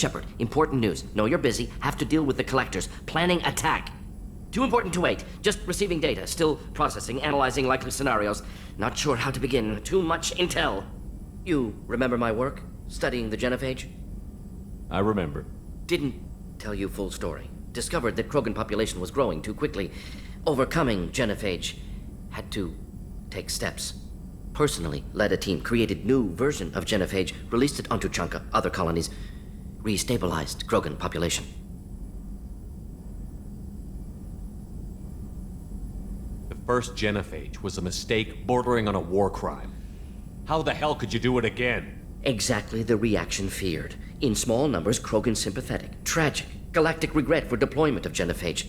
Shepard, important news. Know you're busy. Have to deal with the collectors. Planning attack. Too important to wait. Just receiving data. Still processing, analyzing likely scenarios. Not sure how to begin. Too much intel. You remember my work? Studying the genophage? I remember. Didn't tell you full story. Discovered that Krogan population was growing too quickly. Overcoming genophage. Had to take steps. Personally led a team, created new version of genophage, released it onto Tuchanka, other colonies, restabilized Krogan population. The first genophage was a mistake bordering on a war crime. How the hell could you do it again? Exactly the reaction feared. In small numbers, Krogan sympathetic, tragic, galactic regret for deployment of genophage.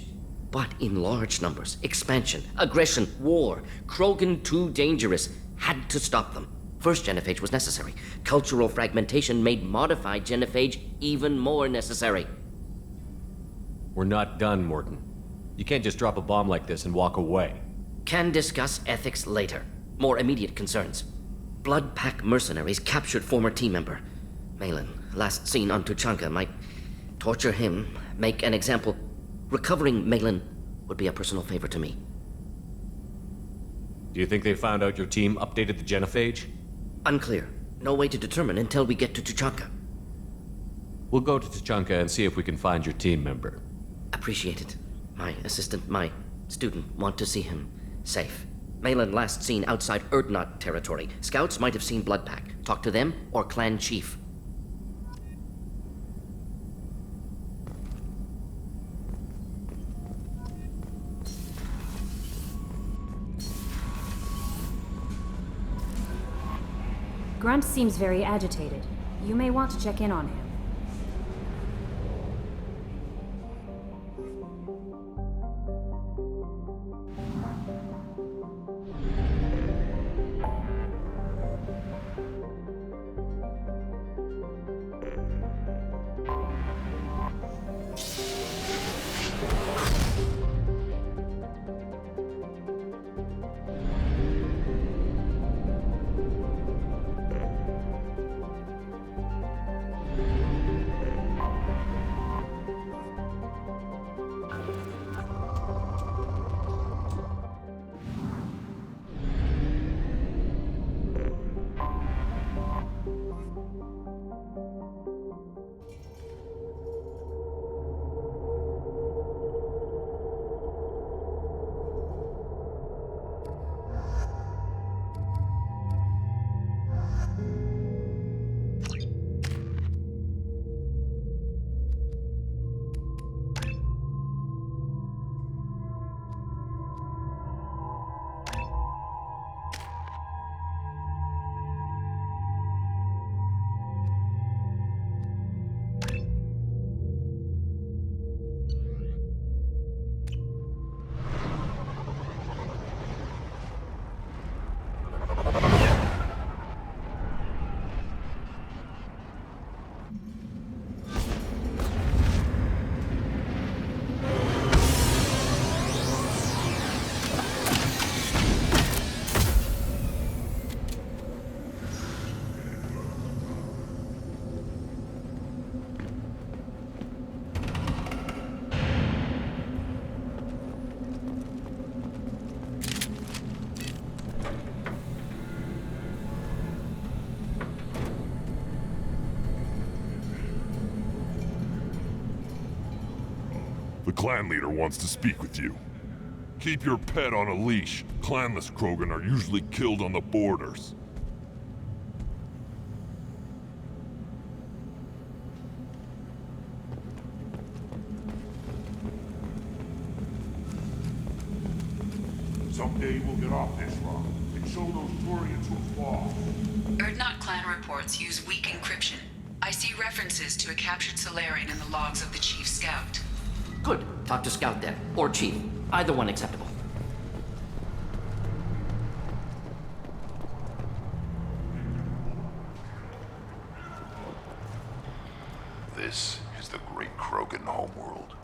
But in large numbers, expansion, aggression, war, Krogan too dangerous, had to stop them. First genophage was necessary. Cultural fragmentation made modified genophage even more necessary. We're not done, Morton. You can't just drop a bomb like this and walk away. Can discuss ethics later. More immediate concerns. Blood Pack mercenaries captured former team member. Malin, last seen on Tuchanka, might torture him, make an example. Recovering Malin would be a personal favor to me. Do you think they found out your team updated the genophage? Unclear. No way to determine until we get to Tuchanka. We'll go to Tuchanka and see if we can find your team member. Appreciate it. My assistant, my student, want to see him safe. Malin last seen outside Erdnot territory. Scouts might have seen Blood Pack. Talk to them or clan chief. Grunt seems very agitated. You may want to check in on him. The clan leader wants to speak with you. Keep your pet on a leash. Clanless Krogan are usually killed on the borders. Someday we'll get off this rock and show those Turians who fall. Erdnot clan reports use weak encryption. I see references to a captured Solarian in the logs of the Chief Scout. Good. Talk to Scout then. Or Chief. Either one acceptable. This is the great Krogan homeworld.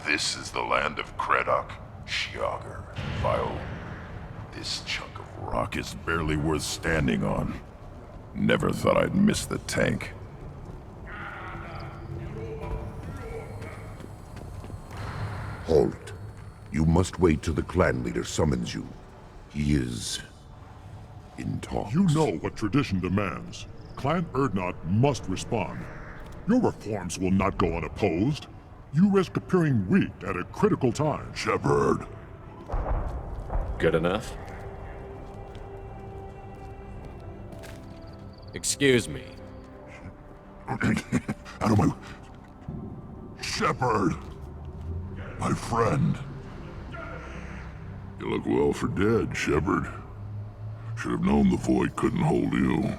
This is the land of Kredok, Shiagar, Vile. This chunk of rock is barely worth standing on. Never thought I'd miss the tank. Halt. You must wait till the clan leader summons you. He is in talks. You know what tradition demands. Clan Erdnot must respond. Your reforms will not go unopposed. You risk appearing weak at a critical time. Shepard. Good enough? Excuse me. Out of my... Shepard! My friend. You look well for dead, Shepard. Should have known the Void couldn't hold you.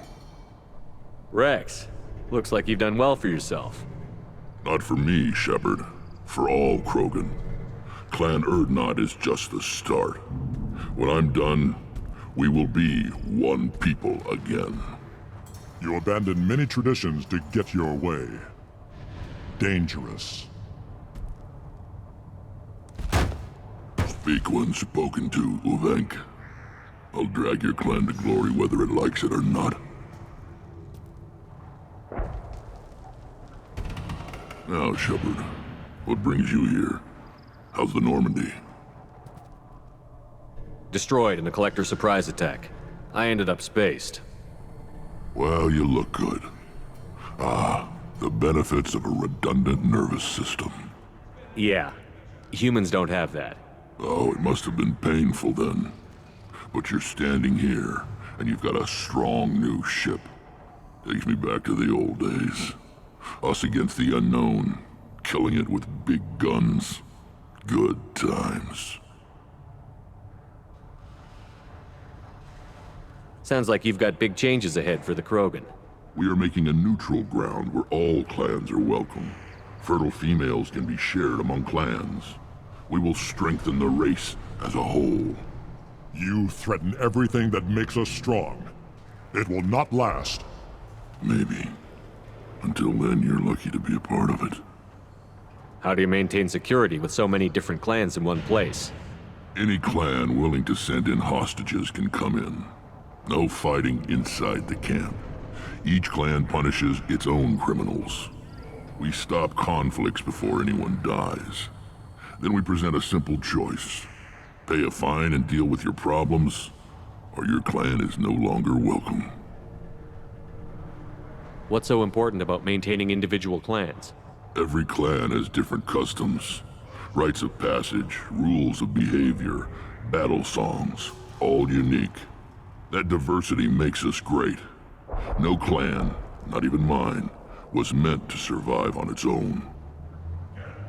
Rex, looks like you've done well for yourself. Not for me, Shepard. For all Krogan. Clan Erdnot is just the start. When I'm done, we will be one people again. You abandoned many traditions to get your way. Dangerous. Speak when spoken to, Uvenk. I'll drag your clan to glory whether it likes it or not. Now, Shepard, what brings you here? How's the Normandy? Destroyed in a collector surprise attack. I ended up spaced. Well, you look good. Ah, the benefits of a redundant nervous system. Yeah, humans don't have that. Oh, it must have been painful then. But you're standing here, and you've got a strong new ship. Takes me back to the old days. Us against the unknown, killing it with big guns. Good times. Sounds like you've got big changes ahead for the Krogan. We are making a neutral ground where all clans are welcome. Fertile females can be shared among clans. We will strengthen the race as a whole. You threaten everything that makes us strong. It will not last. Maybe. Until then, you're lucky to be a part of it. How do you maintain security with so many different clans in one place? Any clan willing to send in hostages can come in. No fighting inside the camp. Each clan punishes its own criminals. We stop conflicts before anyone dies. Then we present a simple choice. Pay a fine and deal with your problems, or your clan is no longer welcome. What's so important about maintaining individual clans? Every clan has different customs, rites of passage, rules of behavior, battle songs, all unique. That diversity makes us great. No clan, not even mine, was meant to survive on its own.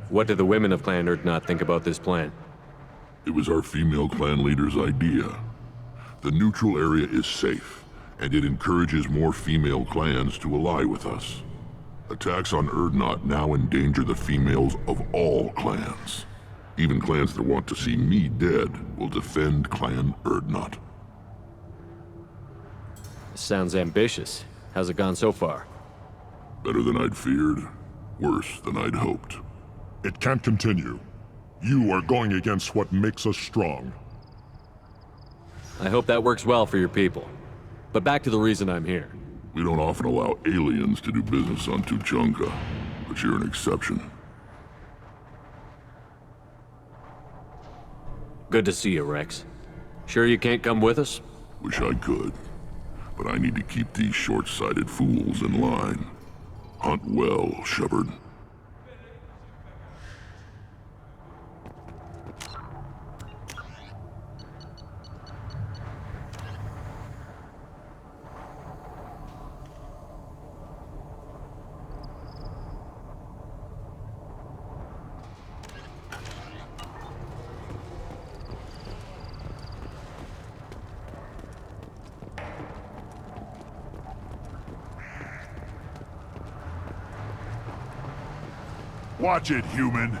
What do the women of Clan Erdnot think about this plan? It was our female clan leader's idea. The neutral area is safe, and it encourages more female clans to ally with us. Attacks on Erdnot now endanger the females of all clans. Even clans that want to see me dead will defend Clan Erdnot. Sounds ambitious. How's it gone so far? Better than I'd feared, worse than I'd hoped. It can't continue. You are going against what makes us strong. I hope that works well for your people. But back to the reason I'm here. We don't often allow aliens to do business on Tuchanka, but you're an exception. Good to see you, Rex. Sure you can't come with us? Wish I could, but I need to keep these short-sighted fools in line. Hunt well, Shepard. Watch it, human!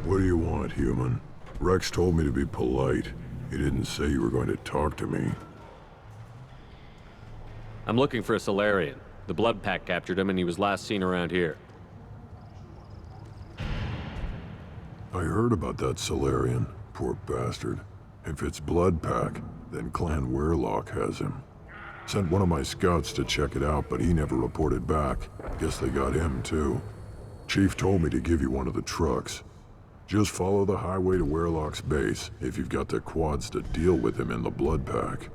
What do you want, human? Rex told me to be polite. He didn't say you were going to talk to me. I'm looking for a Solarian. The Blood Pack captured him and he was last seen around here. I heard about that Solarian. Poor bastard. If it's Blood Pack, then Clan Weirlock has him. Sent one of my scouts to check it out, but he never reported back. Guess they got him, too. Chief told me to give you one of the trucks. Just follow the highway to Werlock's base, if you've got the quads to deal with him in the blood pack.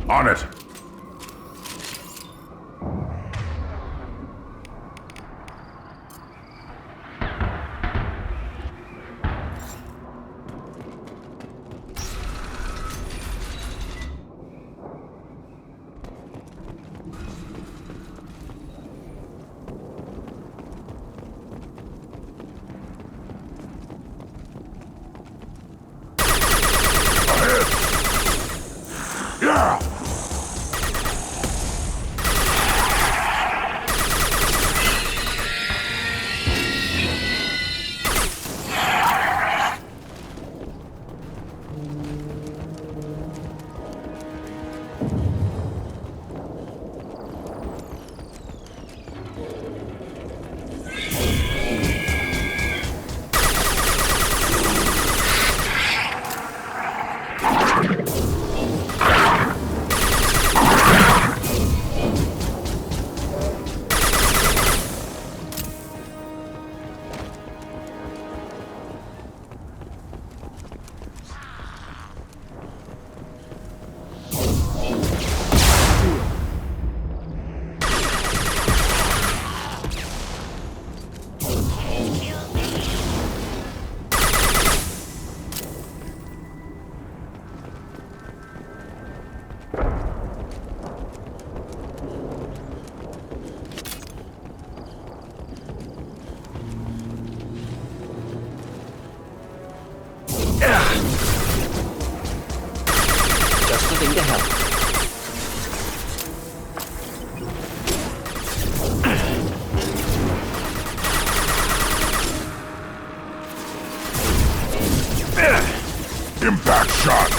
On it! Just the thing to help. Impact shot!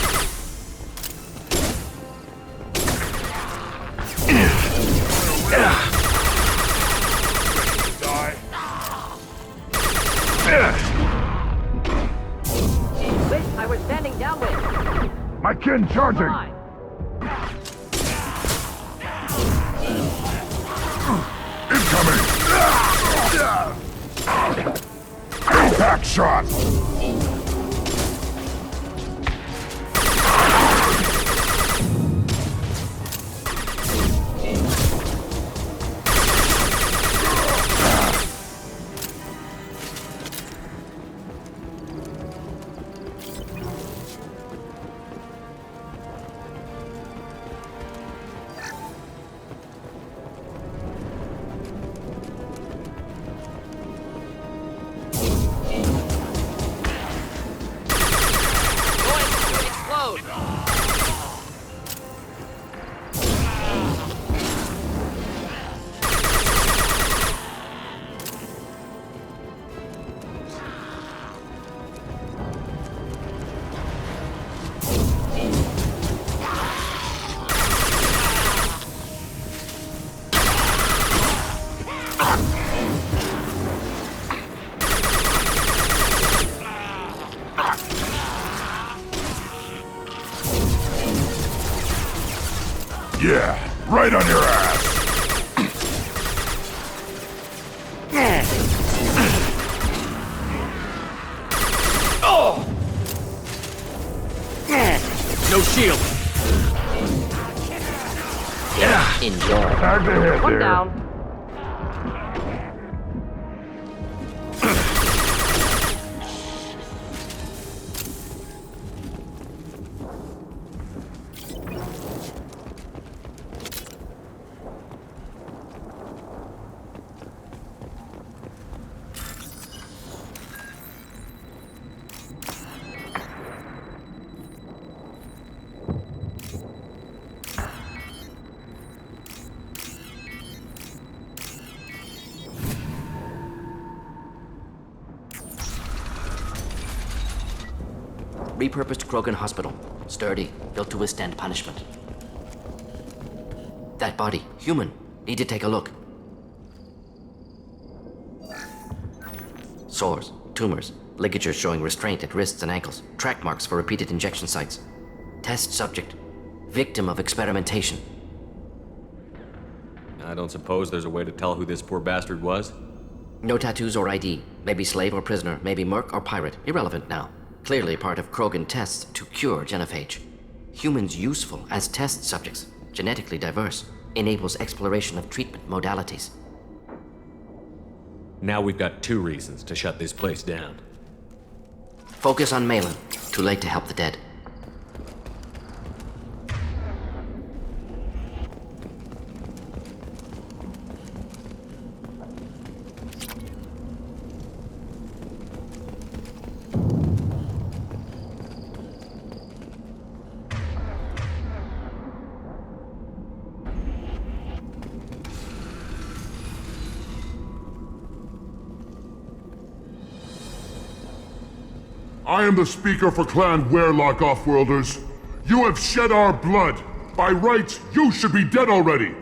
Wait, I was standing downwind. My kin charging! Fine. Incoming! Impact shot! Yeah, right on your ass! Oh! No shield. Yeah. Enjoy. Time to hit One there. down. repurposed Krogan hospital. Sturdy, built to withstand punishment. That body, human. Need to take a look. Sores, tumors, ligatures showing restraint at wrists and ankles, track marks for repeated injection sites. Test subject, victim of experimentation. I don't suppose there's a way to tell who this poor bastard was? No tattoos or ID. Maybe slave or prisoner, maybe merc or pirate. Irrelevant now. Clearly part of Krogan tests to cure genophage. Humans useful as test subjects, genetically diverse, enables exploration of treatment modalities. Now we've got 2 reasons to shut this place down. Focus on Malin. Too late to help the dead. I am the speaker for Clan Werlock, Offworlders. You have shed our blood. By rights, you should be dead already.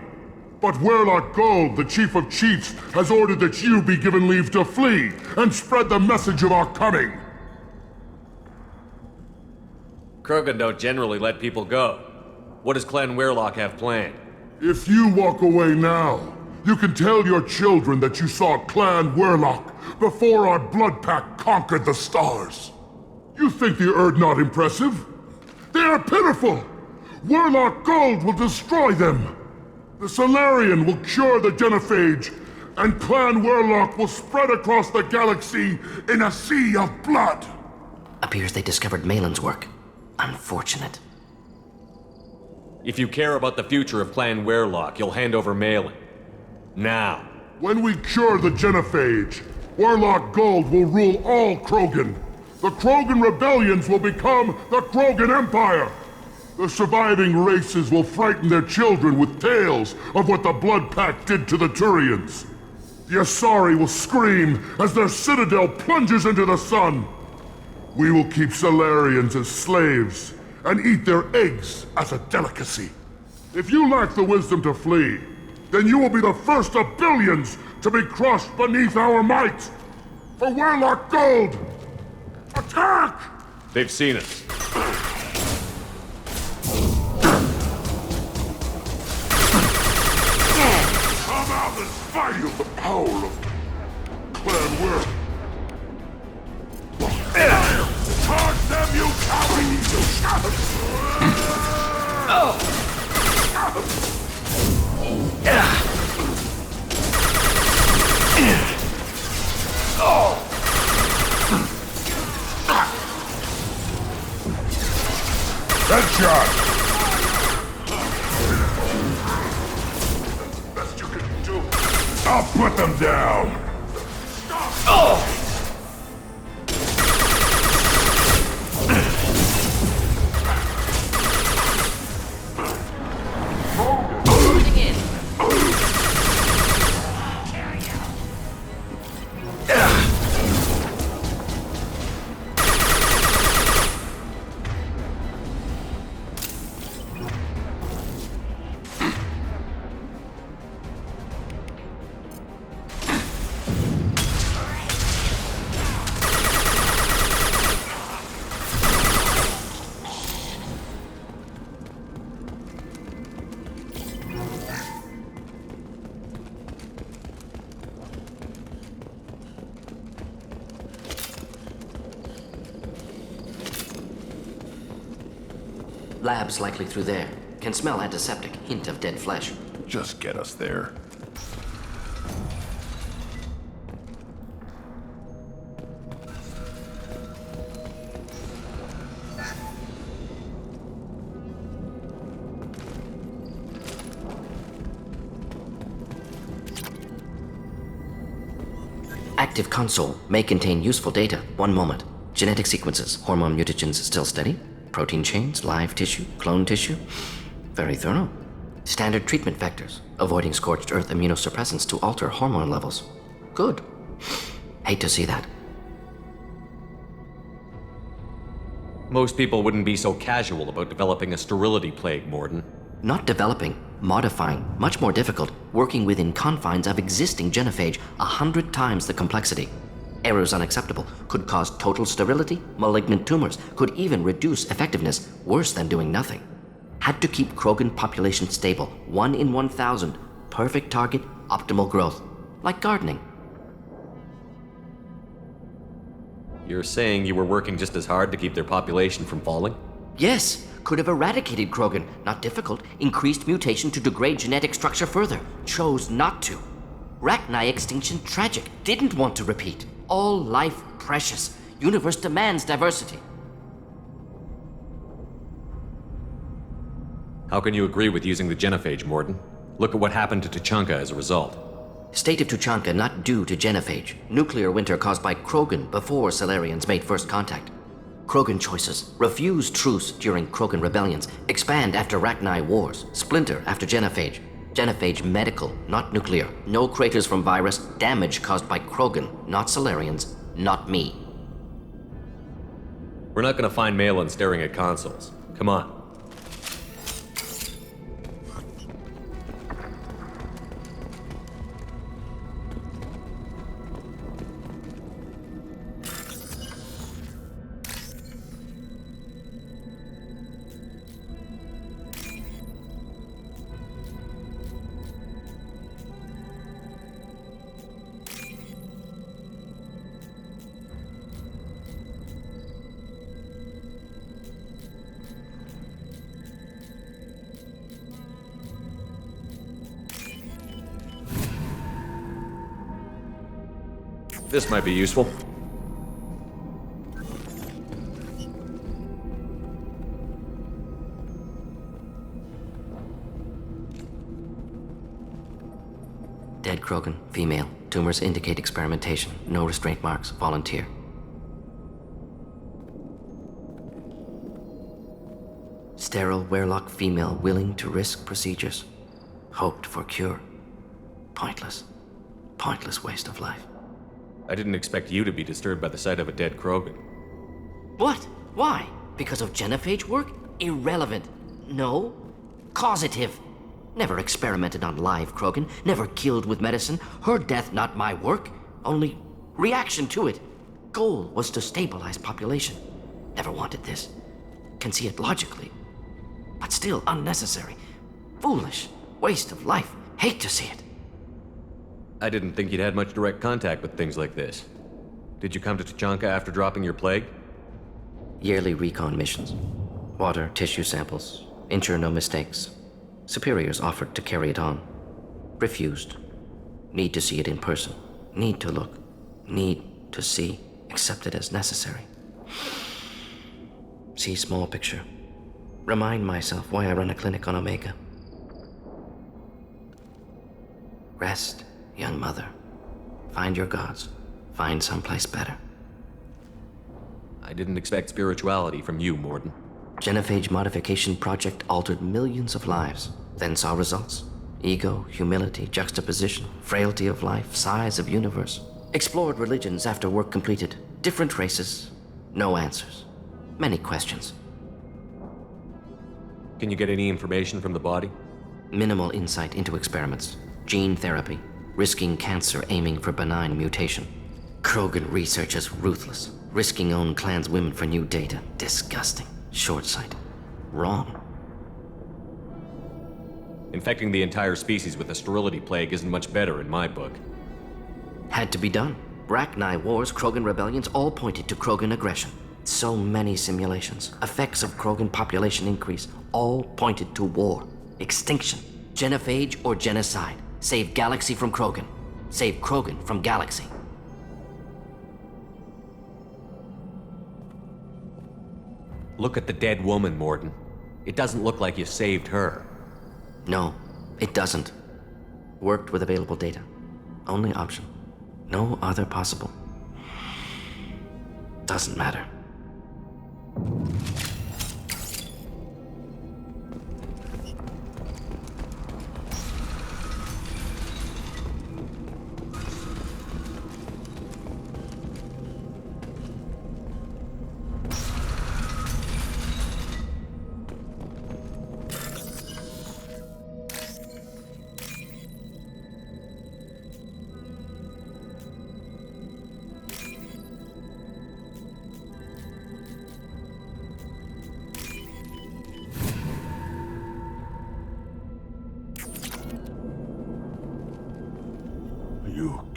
But Werlock Gold, the Chief of Chiefs, has ordered that you be given leave to flee and spread the message of our coming. Krogan don't generally let people go. What does Clan Werlock have planned? If you walk away now, you can tell your children that you saw Clan Werlock before our blood pact conquered the stars. You think the Erd not impressive? They are pitiful! Werlock Gold will destroy them! The Solarian will cure the genophage, and Clan Werlock will spread across the galaxy in a sea of blood! Appears they discovered Malin's work. Unfortunate. If you care about the future of Clan Werlock, you'll hand over Malin. Now. When we cure the genophage, Werlock Gold will rule all Krogan. The Krogan rebellions will become the Krogan Empire. The surviving races will frighten their children with tales of what the Blood Pact did to the Turians. The Asari will scream as their citadel plunges into the sun. We will keep Solarians as slaves and eat their eggs as a delicacy. If you lack the wisdom to flee, then you will be the first of billions to be crushed beneath our might. For Werlock Gold! Attack! They've seen us. Come out and feel the power of Clan Werlock. Charge them, you cowards! Headshot! That's the best you can do. I'll put them down! Labs likely through there. Can smell antiseptic, hint of dead flesh. Just get us there. Active console may contain useful data. One moment. Genetic sequences, hormone mutagens still steady. Protein chains, live tissue, clone tissue. Very thorough. Standard treatment vectors, avoiding scorched earth immunosuppressants to alter hormone levels. Good. Hate to see that. Most people wouldn't be so casual about developing a sterility plague, Morden. Not developing, modifying, much more difficult, working within confines of existing genophage 100 times the complexity. Errors unacceptable, could cause total sterility, malignant tumors, could even reduce effectiveness, worse than doing nothing. Had to keep Krogan population stable, 1 in 1,000, perfect target, optimal growth. Like gardening. You're saying you were working just as hard to keep their population from falling? Yes, could have eradicated Krogan, not difficult, increased mutation to degrade genetic structure further, chose not to. Rachni extinction tragic, didn't want to repeat. All life precious, universe demands diversity. How can you agree with using the genophage, Morden? Look at what happened to Tuchanka as a result. State of Tuchanka not due to genophage. Nuclear winter caused by Krogan before Salarians made first contact. Krogan choices. Refuse truce during Krogan rebellions. Expand after Rachni wars. Splinter after genophage. Genophage medical, not nuclear. No craters from virus. Damage caused by Krogan, not Salarians, not me. We're not gonna find Malin staring at consoles. Come on. This might be useful. Dead Krogan, female. Tumors indicate experimentation. No restraint marks. Volunteer. Sterile Werelock female willing to risk procedures. Hoped for cure. Pointless. Pointless waste of life. I didn't expect you to be disturbed by the sight of a dead Krogan. What? Why? Because of genophage work? Irrelevant. No. Causative. Never experimented on live Krogan. Never killed with medicine. Her death not my work. Only reaction to it. Goal was to stabilize population. Never wanted this. Can see it logically. But still unnecessary. Foolish. Waste of life. Hate to see it. I didn't think you'd had much direct contact with things like this. Did you come to Tuchanka after dropping your plague? Yearly recon missions. Water, tissue samples. Ensure no mistakes. Superiors offered to carry it on. Refused. Need to see it in person. Need to look. Need to see. Accepted as necessary. See small picture. Remind myself why I run a clinic on Omega. Rest, young mother. Find your gods. Find someplace better. I didn't expect spirituality from you, Morden. Genophage modification project altered millions of lives, then saw results. Ego, humility, juxtaposition, frailty of life, size of universe. Explored religions after work completed. Different races. No answers. Many questions. Can you get any information from the body? Minimal insight into experiments. Gene therapy. Risking cancer aiming for benign mutation. Krogan researchers ruthless. Risking own clan's women for new data. Disgusting. Short sight. Wrong. Infecting the entire species with a sterility plague isn't much better in my book. Had to be done. Rachni wars, Krogan rebellions, all pointed to Krogan aggression. So many simulations. Effects of Krogan population increase, all pointed to war. Extinction. Genophage or genocide. Save galaxy from Krogan. Save Krogan from galaxy. Look at the dead woman, Morden. It doesn't look like you saved her. No, it doesn't. Worked with available data. Only option. No other possible. Doesn't matter.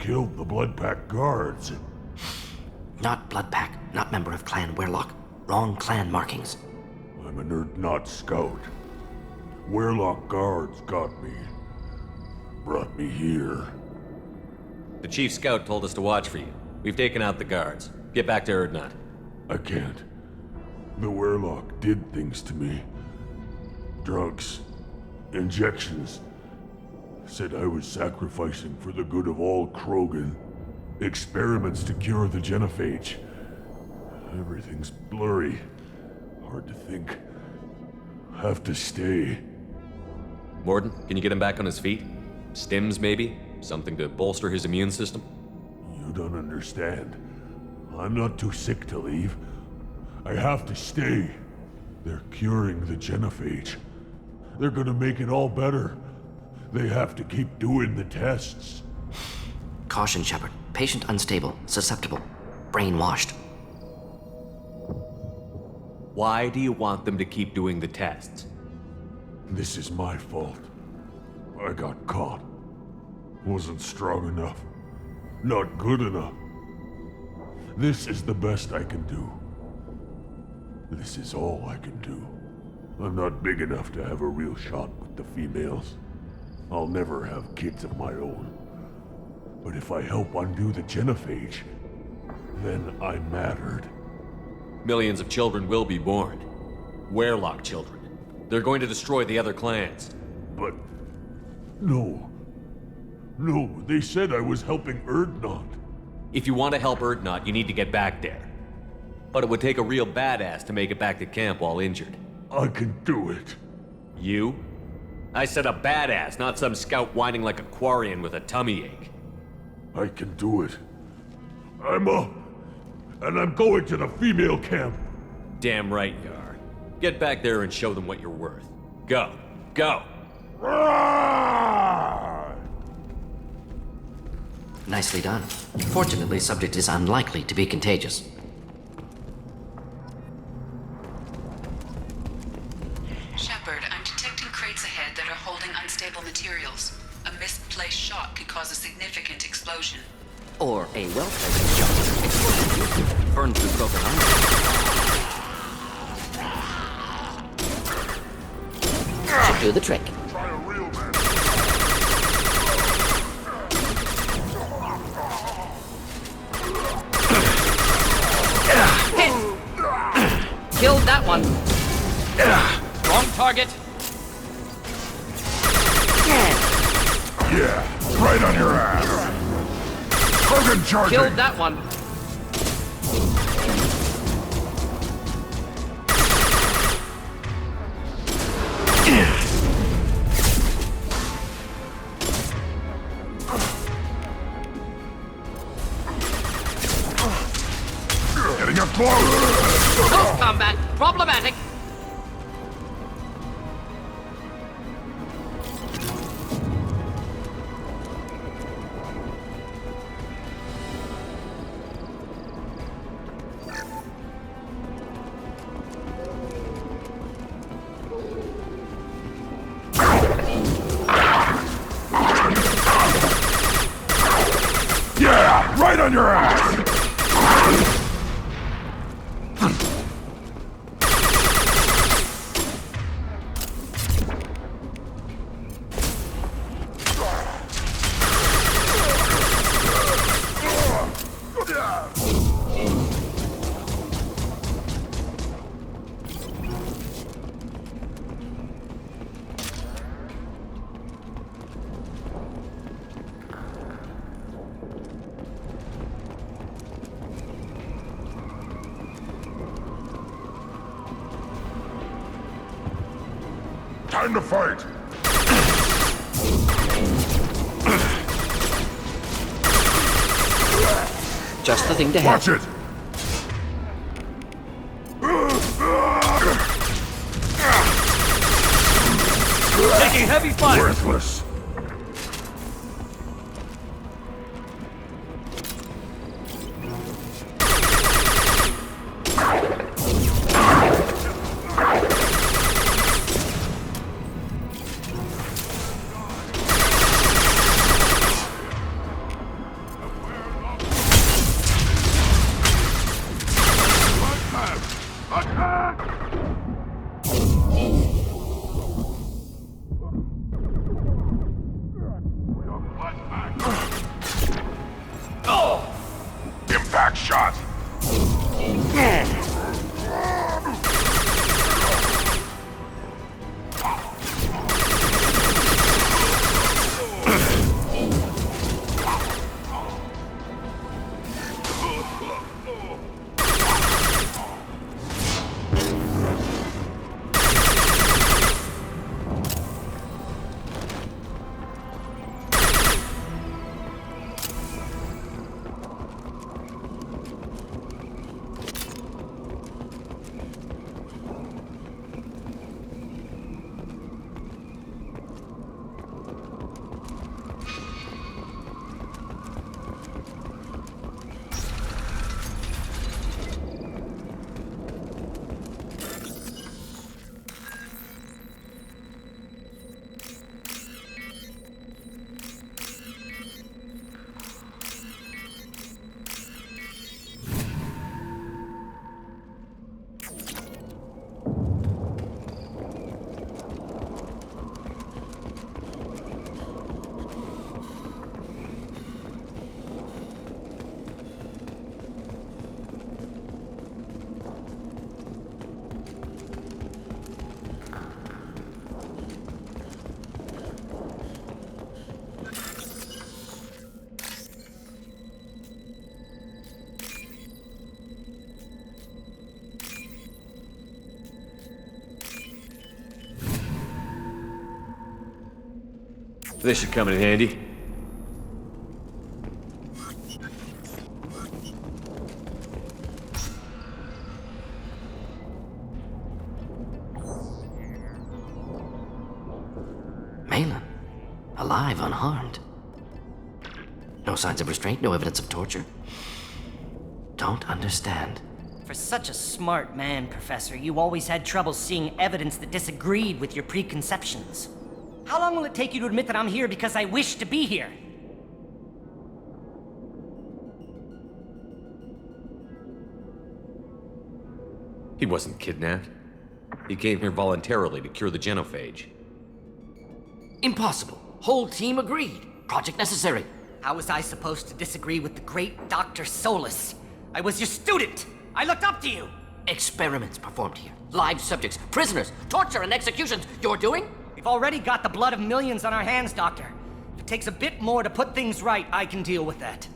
killed the Bloodpack guards. Not Bloodpack, not member of Clan Werlock. Wrong clan markings. I'm a nerd not scout. Werlock guards got me. Brought me here. The chief scout told us to watch for you. We've taken out the guards. Get back to Erdnot. I can't. The Werlock did things to me. Drugs. Injections. Said I was sacrificing for the good of all Krogan. Experiments to cure the genophage. Everything's blurry. Hard to think. Have to stay. Morden, can you get him back on his feet? Stims, maybe? Something to bolster his immune system? You don't understand. I'm not too sick to leave. I have to stay. They're curing the genophage. They're gonna make it all better. They have to keep doing the tests. Caution, Shepard. Patient unstable, susceptible, brainwashed. Why do you want them to keep doing the tests? This is my fault. I got caught. Wasn't strong enough. Not good enough. This is the best I can do. This is all I can do. I'm not big enough to have a real shot with the females. I'll never have kids of my own. But if I help undo the genophage, then I mattered. Millions of children will be born. Werlock children. They're going to destroy the other clans. But... no. No, they said I was helping Erdnot. If you want to help Erdnot, you need to get back there. But it would take a real badass to make it back to camp while injured. I can do it. You? I said a badass, not some scout whining like a Quarian with a tummy ache. I can do it. I'm up. And I'm going to the female camp. Damn right you are. Get back there and show them what you're worth. Go. Go! Nicely done. Fortunately, subject is unlikely to be contagious. Shepard, I'm detecting crates ahead that are holding unstable materials. A misplaced shot could cause a significant explosion. Or a well-placed shot. Explosive. Burn through broken armor. Should do the trick. Try a real man. Killed that one. Wrong target. Yeah, right on your ass. Krogan charging. Killed that one. Getting up close. Close combat. Problematic. Yeah, right on your ass. Time to fight! Just the thing to have. Watch it! Taking heavy fire. Worthless. This should come in handy. Malin, alive, unharmed. No signs of restraint, no evidence of torture. Don't understand. For such a smart man, Professor, you always had trouble seeing evidence that disagreed with your preconceptions. How long will it take you to admit that I'm here because I wish to be here? He wasn't kidnapped. He came here voluntarily to cure the genophage. Impossible. Whole team agreed. Project necessary. How was I supposed to disagree with the great Dr. Solus? I was your student! I looked up to you! Experiments performed here. Live subjects, prisoners, torture and executions. You're doing? We've already got the blood of millions on our hands, Doctor. If it takes a bit more to put things right, I can deal with that.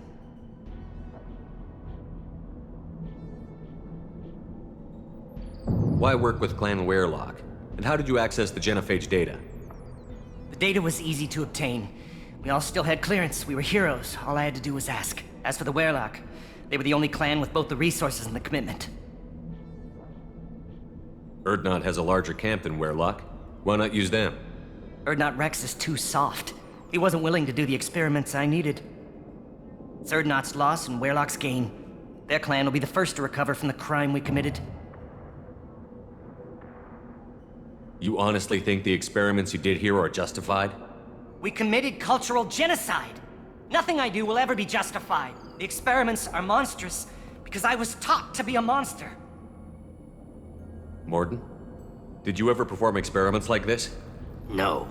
Why work with Clan Werelock? And how did you access the genophage data? The data was easy to obtain. We all still had clearance. We were heroes. All I had to do was ask. As for the Werelock, they were the only clan with both the resources and the commitment. Erdnot has a larger camp than Werelock. Why not use them? Erdnot Rex is too soft. He wasn't willing to do the experiments I needed. It's Erdnot's loss and Werelock's gain. Their clan will be the first to recover from the crime we committed. You honestly think the experiments you did here are justified? We committed cultural genocide. Nothing I do will ever be justified. The experiments are monstrous because I was taught to be a monster. Morden? Did you ever perform experiments like this? No.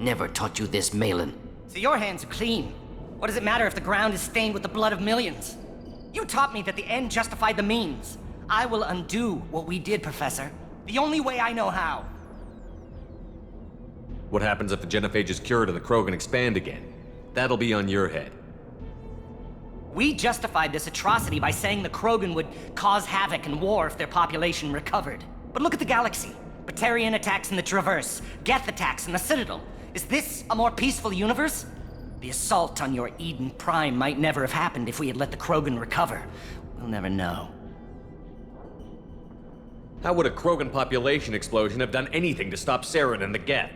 Never taught you this, Malin. So your hands are clean. What does it matter if the ground is stained with the blood of millions? You taught me that the end justified the means. I will undo what we did, Professor. The only way I know how. What happens if the genophage is cured and the Krogan expand again? That'll be on your head. We justified this atrocity by saying the Krogan would cause havoc and war if their population recovered. But look at the galaxy. Batarian attacks in the Traverse, Geth attacks in the Citadel. Is this a more peaceful universe? The assault on your Eden Prime might never have happened if we had let the Krogan recover. We'll never know. How would a Krogan population explosion have done anything to stop Saren and the Geth?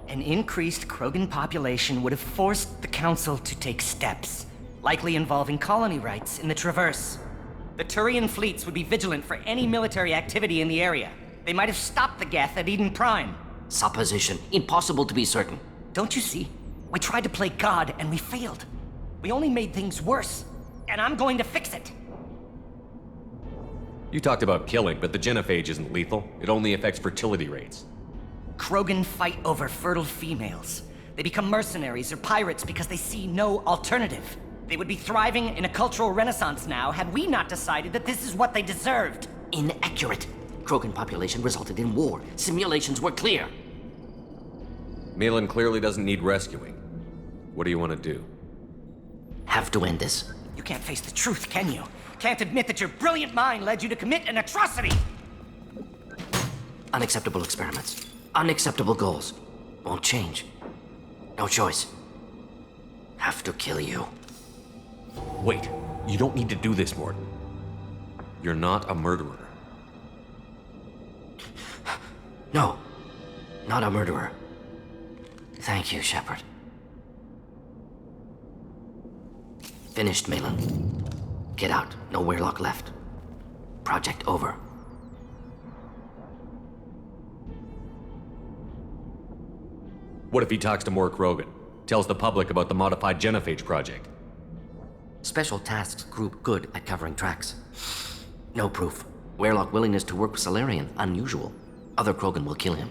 An increased Krogan population would have forced the Council to take steps, likely involving colony rights in the Traverse. The Turian fleets would be vigilant for any military activity in the area. They might have stopped the Geth at Eden Prime. Supposition. Impossible to be certain. Don't you see? We tried to play God and we failed. We only made things worse. And I'm going to fix it. You talked about killing, but the genophage isn't lethal. It only affects fertility rates. Krogan fight over fertile females. They become mercenaries or pirates because they see no alternative. They would be thriving in a cultural renaissance now had we not decided that this is what they deserved. Inaccurate. Krogan population resulted in war. Simulations were clear. Malin clearly doesn't need rescuing. What do you want to do? Have to end this. You can't face the truth, can you? Can't admit that your brilliant mind led you to commit an atrocity! Unacceptable experiments. Unacceptable goals. Won't change. No choice. Have to kill you. Wait, you don't need to do this, Morden. You're not a murderer. No. Not a murderer. Thank you, Shepard. Finished, Malin. Get out. No Werelock left. Project over. What if he talks to more Krogan? Tells the public about the modified genophage project? Special Tasks Group good at covering tracks. No proof. Werelock willingness to work with Salarian, unusual. Other Krogan will kill him.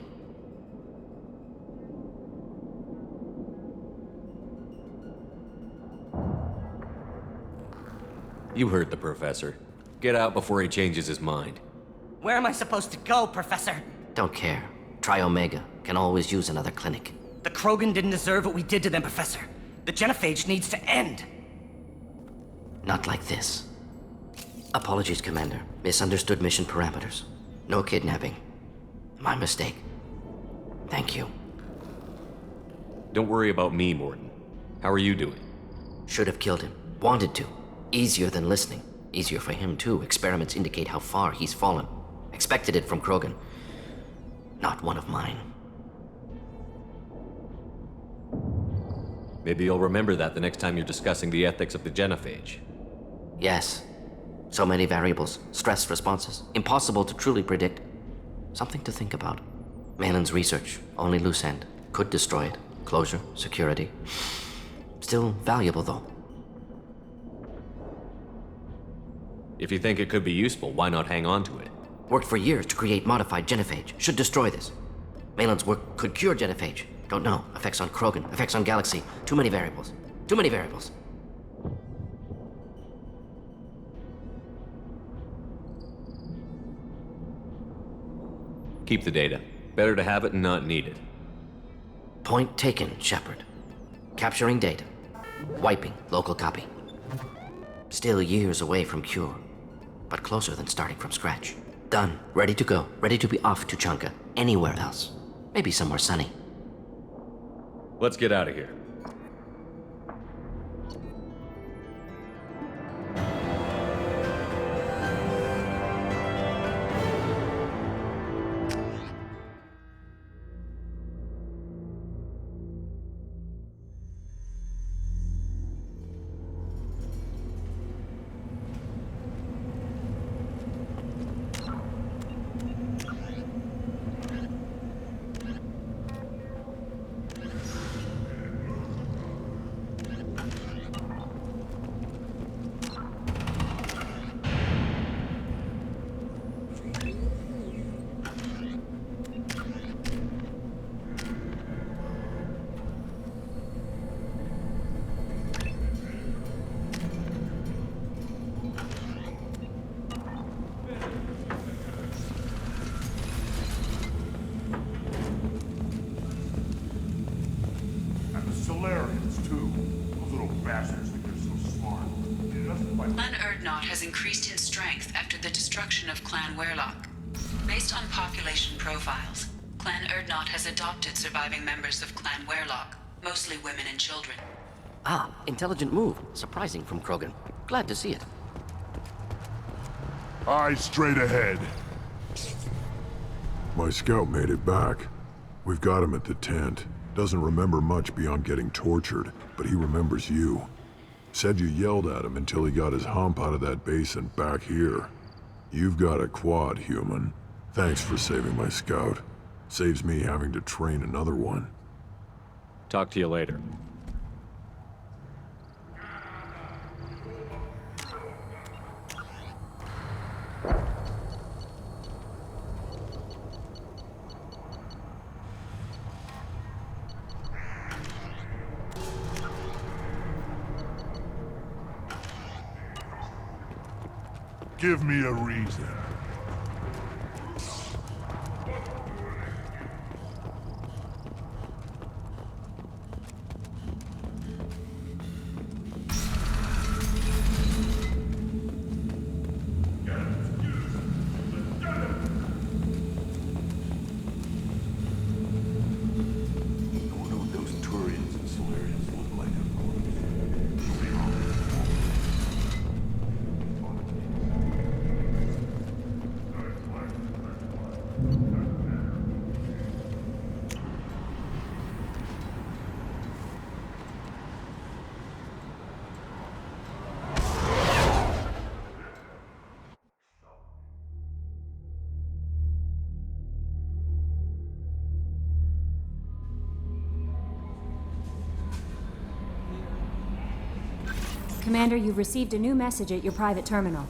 You heard the professor. Get out before he changes his mind. Where am I supposed to go, Professor? Don't care. Try Omega. Can always use another clinic. The Krogan didn't deserve what we did to them, Professor. The genophage needs to end. Not like this. Apologies, Commander. Misunderstood mission parameters. No kidnapping. My mistake. Thank you. Don't worry about me, Morton. How are you doing? Should have killed him. Wanted to. Easier than listening. Easier for him, too. Experiments indicate how far he's fallen. Expected it from Krogan. Not one of mine. Maybe you'll remember that the next time you're discussing the ethics of the genophage. Yes. So many variables. Stress responses. Impossible to truly predict. Something to think about. Malin's research. Only loose end. Could destroy it. Closure. Security. Still valuable, though. If you think it could be useful, why not hang on to it? Worked for years to create modified genophage. Should destroy this. Malin's work could cure genophage. Don't know. Effects on Krogan. Effects on Galaxy. Too many variables. Too many variables. Keep the data. Better to have it and not need it. Point taken, Shepard. Capturing data. Wiping local copy. Still years away from cure, but closer than starting from scratch. Done. Ready to go. Ready to be off to Chunka. Anywhere else. Maybe somewhere sunny. Let's get out of here. Solarians, too. Those little bastards think they're so smart. Clan Urdnot has increased in strength after the destruction of Clan Werlock. Based on population profiles, Clan Urdnot has adopted surviving members of Clan Werlock, mostly women and children. Ah, intelligent move. Surprising from Krogan. Glad to see it. Eyes straight ahead. My scout made it back. We've got him at the tent. Doesn't remember much beyond getting tortured, but he remembers you. Said you yelled at him until he got his hump out of that base and back here. You've got a quad, human. Thanks for saving my scout. Saves me having to train another one. Talk to you later. Give me a reason. Commander, you've received a new message at your private terminal.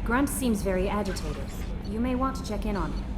Grunt seems very agitated. You may want to check in on him.